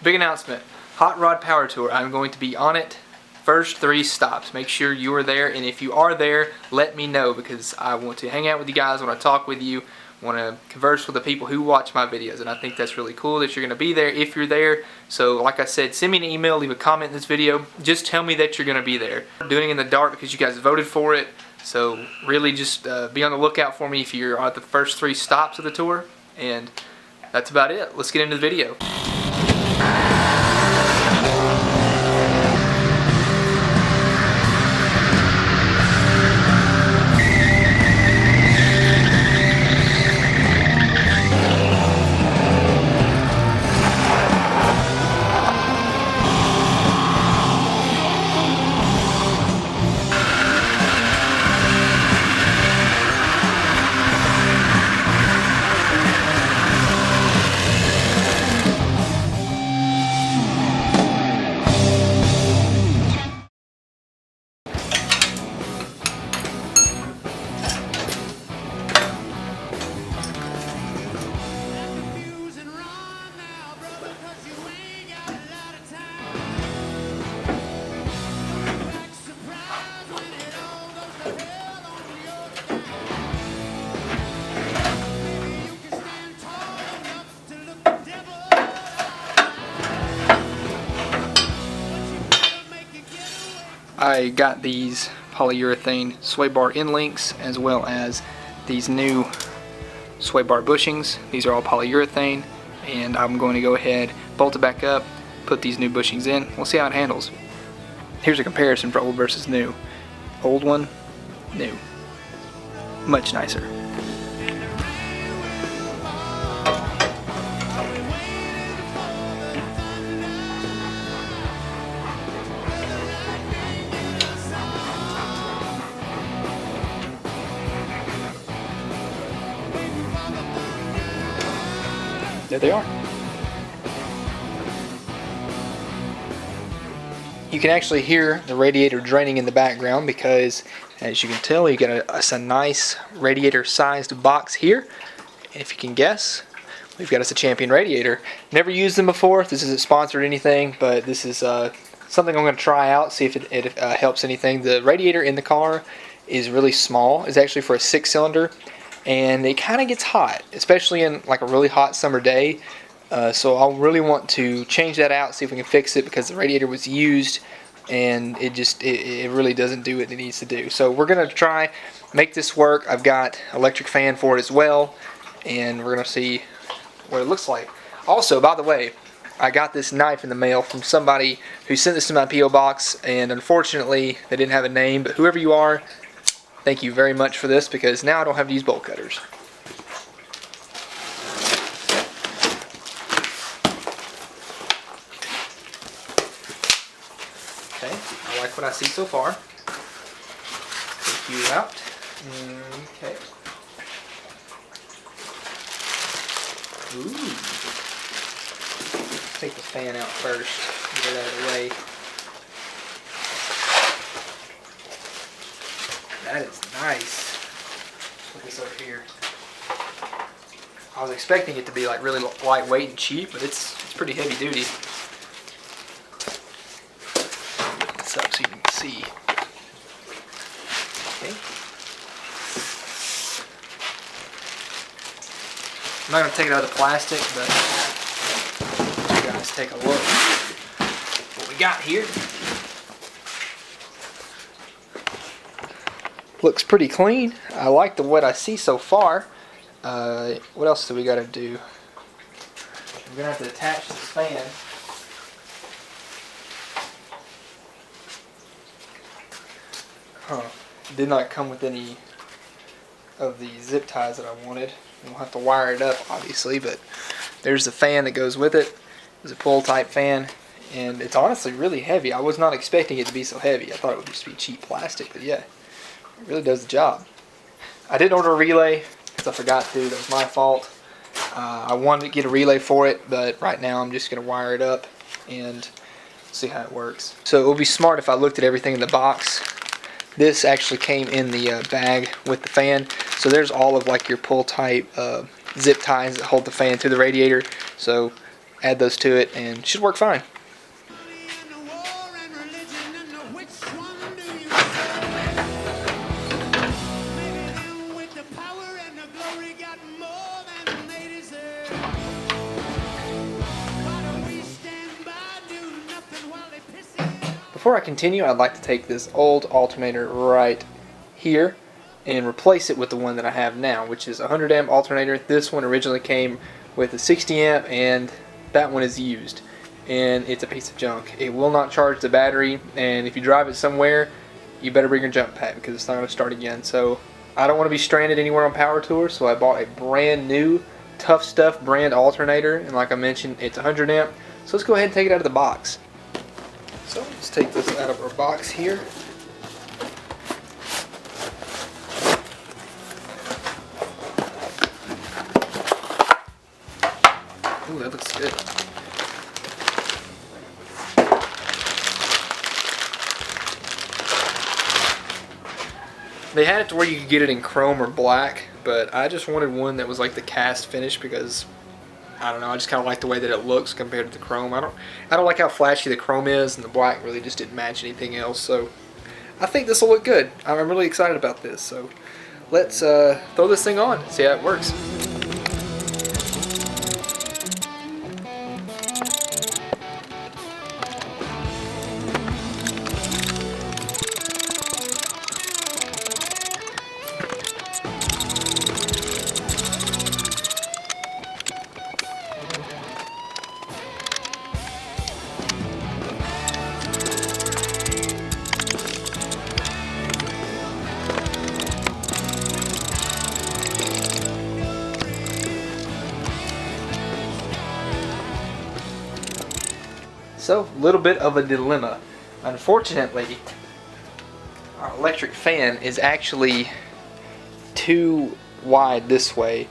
Big announcement. Hot Rod Power Tour. I'm going to be on it first 3 stops. Make sure you are there, and if you are there, let me know, because I want to hang out with you guys, I want to talk with you, want to converse with the people who watch my videos, and I think that's really cool that you're going to be there if you're there. So like I said, send me an email, leave a comment in this video, just tell me that you're going to be there. I'm doing it in the dark because you guys voted for it, so really just be on the lookout for me if you're at the first 3 stops of the tour, and that's about it. Let's get into the video. I got these polyurethane sway bar end links as well as these new sway bar bushings. These are all polyurethane, and I'm going to go ahead, bolt it back up, put these new bushings in. We'll see how it handles. Here's a comparison for old versus new. Old one, new. Much nicer. There they are. You can actually hear the radiator draining in the background because, as you can tell, you get a nice radiator sized box here. And if you can guess, we've got us a Champion radiator. Never used them before. This isn't sponsored or anything, but this is something I'm going to try out, see if it helps anything. The radiator in the car is really small. It's actually for a 6-cylinder. And it kind of gets hot, especially in like a really hot summer day. So I'll really want to change that out, see if we can fix it, because the radiator was used and it really doesn't do what it needs to do. So we're going to try make this work. I've got electric fan for it as well, and we're going to see what it looks like. Also, by the way, I got this knife in the mail from somebody who sent this to my P.O. box, and unfortunately they didn't have a name, but whoever you are, thank you very much for this, because now I don't have to use bolt cutters. Okay, I like what I see so far. Take you out. Okay. Ooh. Take the fan out first. Get it out of the way. That is nice. Put this over here. I was expecting it to be like really lightweight and cheap, but it's pretty heavy duty. Put this up so you can see. Okay. I'm not going to take it out of the plastic, but you guys take a look at what we got here. Looks pretty clean. I like what I see so far. What else do we got to do? We're going to have to attach this fan. Did not come with any of the zip ties that I wanted. We'll have to wire it up, obviously, but there's the fan that goes with it. It's a pull type fan, and it's honestly really heavy. I was not expecting it to be so heavy. I thought it would just be cheap plastic, but yeah. It really does the job. I didn't order a relay because I forgot to. That was my fault. I wanted to get a relay for it, but right now I'm just going to wire it up and see how it works. So it would be smart if I looked at everything in the box. This actually came in the bag with the fan. So there's all of like your pull type zip ties that hold the fan to the radiator. So add those to it, and it should work fine. Before I continue, I'd like to take this old alternator right here and replace it with the one that I have now, which is a 100 amp alternator. This one originally came with a 60 amp, and that one is used, and it's a piece of junk. It will not charge the battery, and if you drive it somewhere, you better bring your jump pad because it's not going to start again. So I don't want to be stranded anywhere on power tours, so I bought a brand new Tough Stuff brand alternator, and like I mentioned, it's 100 amp. So let's go ahead and take it out of the box. So let's take this out of our box here. Ooh, that looks good. They had it to where you could get it in chrome or black, but I just wanted one that was like the cast finish because I don't know, I just kind of like the way that it looks compared to the chrome. I don't like how flashy the chrome is, and the black really just didn't match anything else. So I think this will look good. I'm really excited about this. So let's throw this thing on, see how it works. So, a little bit of a dilemma. Unfortunately, our electric fan is actually too wide this way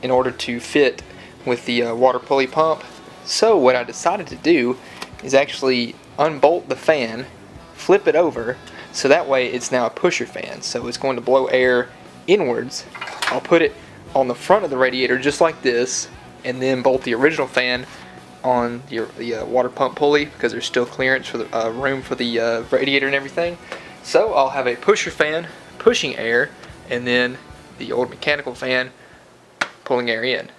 in order to fit with the water pulley pump. So what I decided to do is actually unbolt the fan, flip it over, so that way it's now a pusher fan. So it's going to blow air inwards. I'll put it on the front of the radiator just like this, and then bolt the original fan on the water pump pulley because there's still clearance for the room for the radiator and everything. So I'll have a pusher fan pushing air, and then the old mechanical fan pulling air in.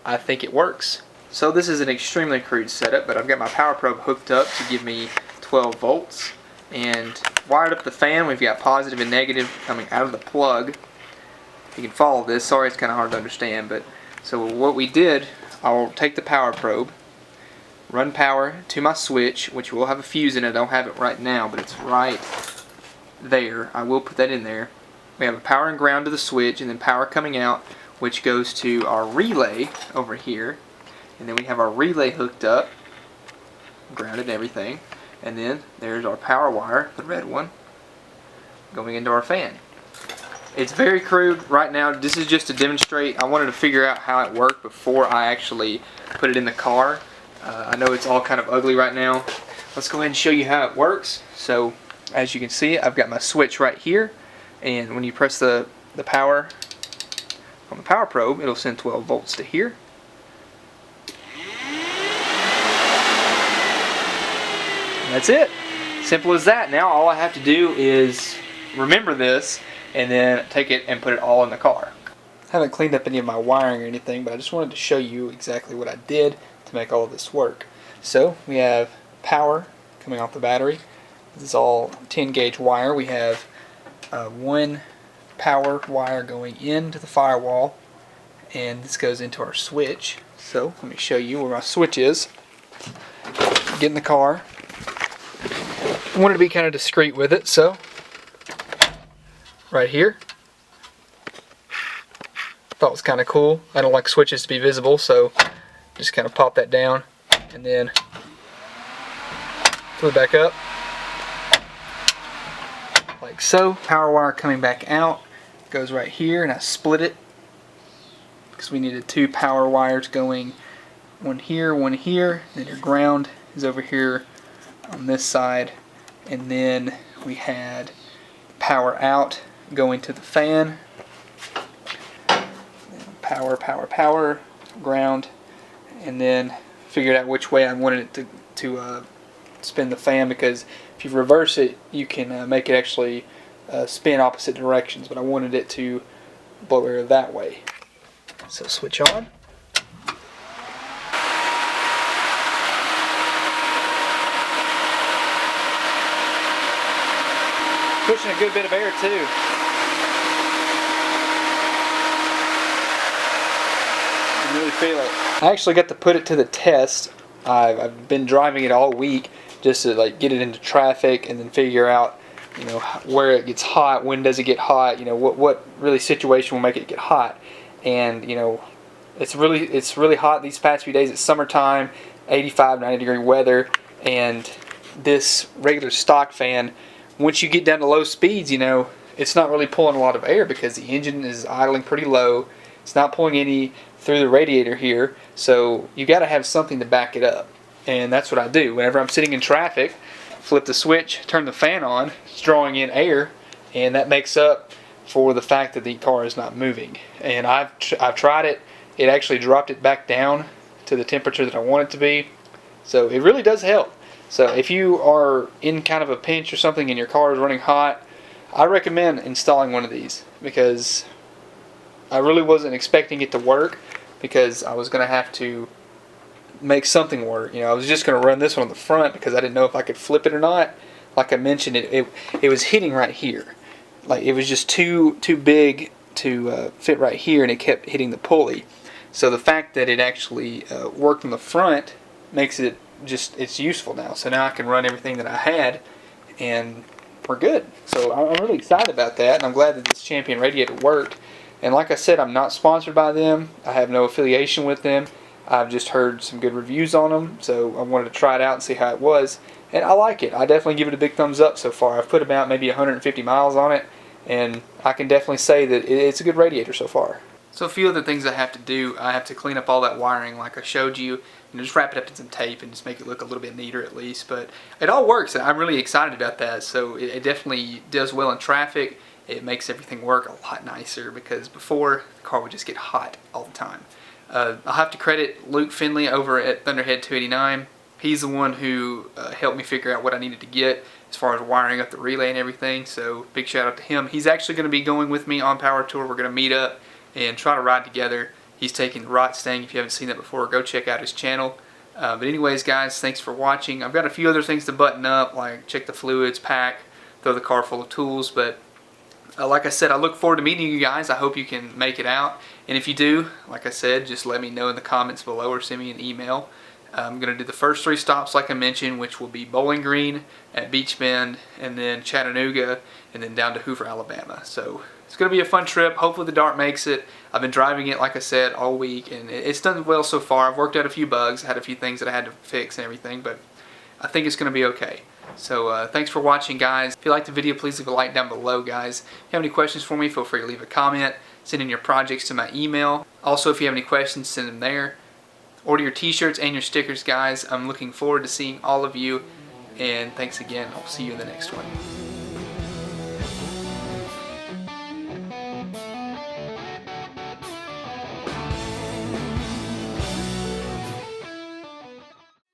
I think it works. So this is an extremely crude setup, but I've got my power probe hooked up to give me 12 volts, and wired up the fan. We've got positive and negative coming out of the plug. You can follow this. Sorry, it's kind of hard to understand, but so what we did, I'll take the power probe, run power to my switch, which will have a fuse in it. I don't have it right now, but it's right there. I will put that in there. We have a power and ground to the switch, and then power coming out, which goes to our relay over here. And then we have our relay hooked up, grounded and everything. And then there's our power wire, the red one, going into our fan. It's very crude right now. This is just to demonstrate. I wanted to figure out how it worked before I actually put it in the car. I know it's all kind of ugly right now. Let's go ahead and show you how it works. So as you can see, I've got my switch right here, and when you press the power on the power probe, it'll send 12 volts to here. And that's it. Simple as that. Now all I have to do is remember this and then take it and put it all in the car. I haven't cleaned up any of my wiring or anything, but I just wanted to show you exactly what I did to make all of this work. So we have power coming off the battery. This is all 10 gauge wire. We have one power wire going into the firewall, and this goes into our switch. So let me show you where my switch is. Get in the car. I wanted to be kind of discreet with it, so right here. Thought it was kind of cool. I don't like switches to be visible, so just kind of pop that down and then pull it back up like so. Power wire coming back out goes right here, and I split it because we needed two power wires going, one here, then your ground is over here on this side, and then we had power out going to the fan, power, ground, and then figured out which way I wanted it to spin the fan, because if you reverse it, you can make it actually spin opposite directions, but I wanted it to blow air that way. So switch on. Pushing a good bit of air too. You can really feel it. I actually got to put it to the test. I've been driving it all week just to like get it into traffic and then figure out, you know, where it gets hot, when does it get hot, you know, what really situation will make it get hot. And you know, it's really hot these past few days. It's summertime, 85, 90 degree weather, and this regular stock fan, once you get down to low speeds, you know, it's not really pulling a lot of air because the engine is idling pretty low. It's not pulling any through the radiator here, so you got to have something to back it up. And that's what I do. Whenever I'm sitting in traffic, flip the switch, turn the fan on, it's drawing in air, and that makes up for the fact that the car is not moving. And I've tried it. It actually dropped it back down to the temperature that I want it to be. So it really does help. So if you are in kind of a pinch or something and your car is running hot, I recommend installing one of these, because I really wasn't expecting it to work, because I was going to have to make something work. You know, I was just going to run this one on the front because I didn't know if I could flip it or not. Like I mentioned, it was hitting right here. Like it was just too big to fit right here, and it kept hitting the pulley. So the fact that it actually worked on the front makes it it's useful now. So now I can run everything that I had, and we're good. So I'm really excited about that, and I'm glad that this Champion radiator worked. And like I said, I'm not sponsored by them. I have no affiliation with them. I've just heard some good reviews on them, so I wanted to try it out and see how it was. And I like it. I definitely give it a big thumbs up so far. I've put about maybe 150 miles on it, and I can definitely say that it's a good radiator so far. So a few other things I have to do. I have to clean up all that wiring like I showed you, and just wrap it up in some tape and just make it look a little bit neater at least. But it all works, and I'm really excited about that. So it definitely does well in traffic. It makes everything work a lot nicer, because before the car would just get hot all the time. I'll have to credit Luke Finley over at Thunderhead 289. He's the one who helped me figure out what I needed to get as far as wiring up the relay and everything. So big shout out to him. He's actually going to be going with me on Power Tour. We're going to meet up and try to ride together. He's taking the Rot Stang. If you haven't seen that before, go check out his channel. But anyways, guys, thanks for watching. I've got a few other things to button up, like check the fluids, pack, throw the car full of tools. But like I said, I look forward to meeting you guys. I hope you can make it out. And if you do, like I said, just let me know in the comments below or send me an email. I'm going to do the first 3 stops like I mentioned, which will be Bowling Green, at Beach Bend, and then Chattanooga, and then down to Hoover, Alabama. So it's going to be a fun trip. Hopefully the Dart makes it. I've been driving it, like I said, all week, and it's done well so far. I've worked out a few bugs, had a few things that I had to fix and everything, but I think it's going to be okay. So thanks for watching, guys. If you liked the video, please leave a like down below, guys. If you have any questions for me, feel free to leave a comment. Send in your projects to my email. Also, if you have any questions, send them there. Order your t-shirts and your stickers, guys. I'm looking forward to seeing all of you. And thanks again. I'll see you in the next one.